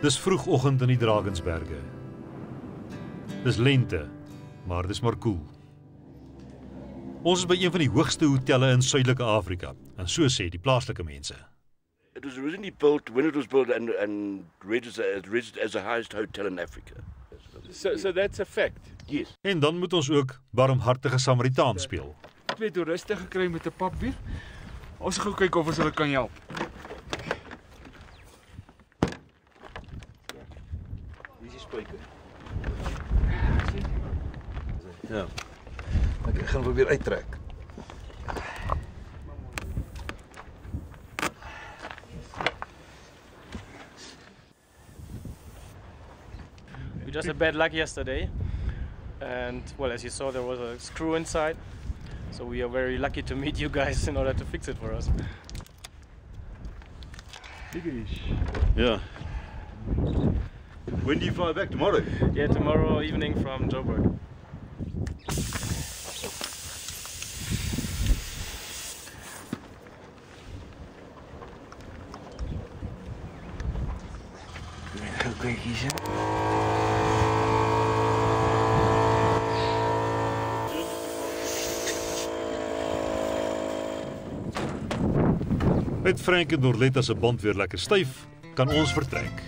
Dis vroegoggend in die Drakensberge. Dis lente, maar dis maar koel. Ons is by een van die hoogste hotelle in Suidelike Afrika, en so sê die plaaslike mense. It was originally built, when it was built, and registered as the highest hotel in Africa. So that's a fact. Yes. En dan moet ons ook barmhartige Samaritaan speel. 2 toeriste gekry met 'n papwiel. Ons gaan kyk of ons hulle kan help. Wie is die spyker? Ja. Ek gaan probeer uittrek. We just had bad luck yesterday, and well, as you saw, there was a screw inside, so we are very lucky to meet you guys in order to fix it for us. Yeah. When do you fly back? Tomorrow? Yeah, tomorrow evening from Joburg. Kyk hier. Met Frank en Norletta se band weer lekker styf, kan ons vertrek.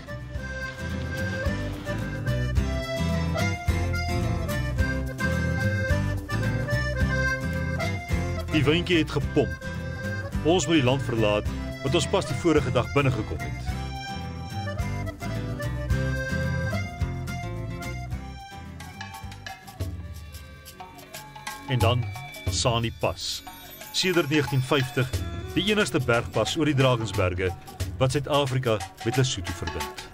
Die windjie het gepomp. Ons moet die land verlaat, wat ons pas die vorige dag binnegekom het. En dan Sani Pas. Sedert 1950 die enigste bergpas oor die Drakensberge wat Suid-Afrika met Lesotho verbind.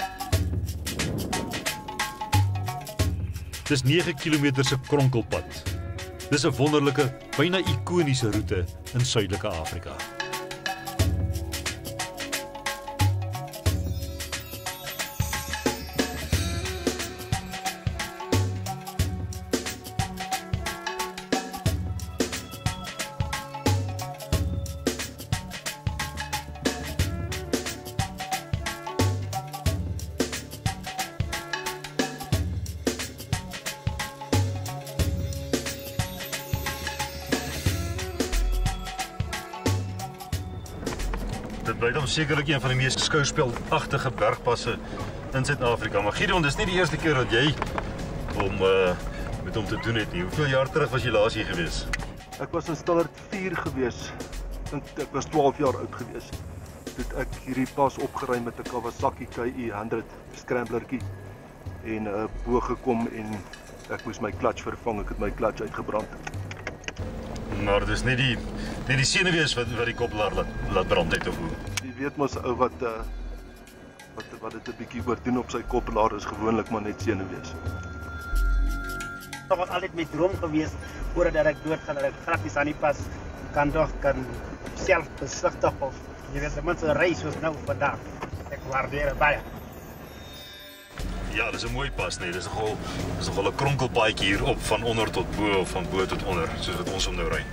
Dis 9 km se kronkelpad. Dis 'n wonderlike, byna ikoniese roete in Suidelike Afrika. Dit bly dan sekerlik een van die mees skouspelagtige bergpasse in Suid-Afrika. Maar Gideon, dis nie die eerste keer dat jy met hom te doen het nie. Hoeveel jaar terug was jy laas hier gewees? Ek was in Standaard 4 gewees. Ek was 12 jaar oud gewees. Toe ek hierdie pas opgeruim met 'n Kawasaki KI100 scramblertjie en bo gekom en ek moes my clutch vervang. Ek het my clutch uitgebrand. Maar dis nie die senuwees wat die koppelaar laat brand het of hoe? Jy weet mos ou wat dit 'n bietjie oordoen op sy koppelaar is gewoonlik maar net senuwees. Dit was altyd my droom gewees voordat ek doodgaan dat ek graag die Sani Pas kan self besigtig of jy weet net 'n reis soos nou vandag. Ek waardeer dit baie. Ja, dis 'n mooi pas, nee. Dis nogal 'n kronkelpaadjie hier op van onder tot bo of van bo tot onder, soos wat ons hom nou ry.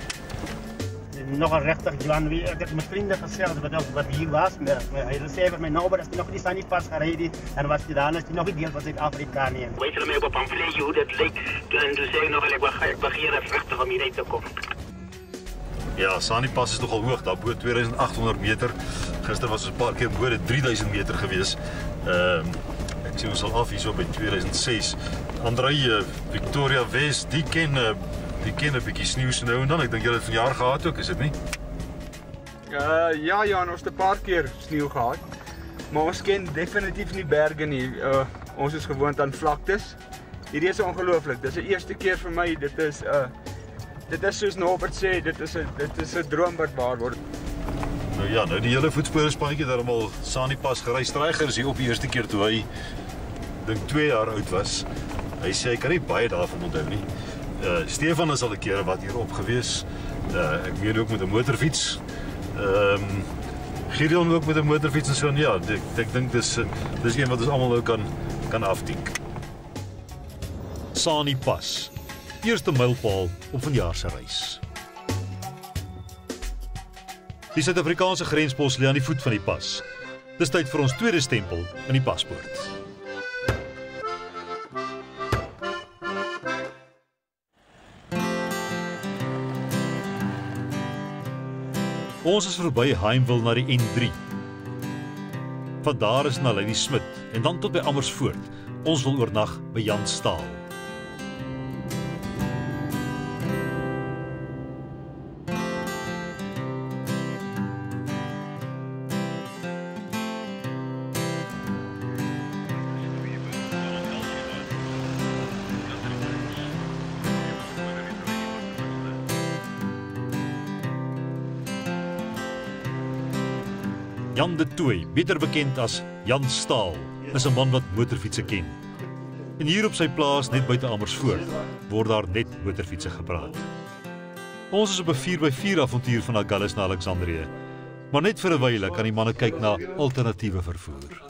Nog 'n regtig Johan, ek het met vriende gesels wat hier was, maar hy sê vir my nou dat hy nog nie Sani Pas gery het en was dit dan is hy nog nie deel van Suid-Afrika nie. Weet jy my op 'n pamflet hoe dit lyk, en toe sê ek nog ek begin regtig om hier te kom. Ja, Sani Pas is nogal hoog, daar bo 2800 meter. Gister was ons 'n paar keer bo dit 3000 meter gewees. Ek sien ons al af hierso by 2006. Andrei, Victoria West, die ken 'n bietjie sneeu nou en dan. Ek dink julle het vanjaar gehad ook, is dit nie? Ja, Jan, ons het 'n paar keer sneeu gehad. Maar ons ken definitief nie berge nie. Ons is gewoond aan vlaktes. Hierdie is ongelooflik. Dis die eerste keer vir my. Dit is soos Norbert sê, dit is 'n droom wat waar word. Nou ja, nou die hele voetsporespaadjie het almal Sani Pas gery. Stryger is hier op die eerste keer toe hy dink 2 jaar oud was. Hy sê hy kan nie baie daarvan onthou nie. Stefan is al 'n keer wat hier op gewees. Ek meen ook met 'n motorfiets. Gideon ook met 'n motorfiets en so. En ja, ek dink dis een wat ons almal nou kan afdink. Sani Pas. Eerste mylpaal op vanjaar se reis. Die Suid-Afrikaanse grenspos lê aan die voet van die pas. Dis tyd vir ons tweede stempel in die paspoort. Ons is verby Heimwil na die N3. Van daar is na Lady Smit en dan tot by Amersfoort. Ons wil oornag by Jan Staal. Jan de Tooy, beter bekend as Jan Staal, is 'n man wat motorfietsse ken. En hier op sy plaas net buite Amersfoort word daar net motorfietsse gepraat. Ons is op 'n 4x4 avontuur van Agulhas na Alexandrië, maar net vir 'n wyle kan die manne kyk na alternatiewe vervoer.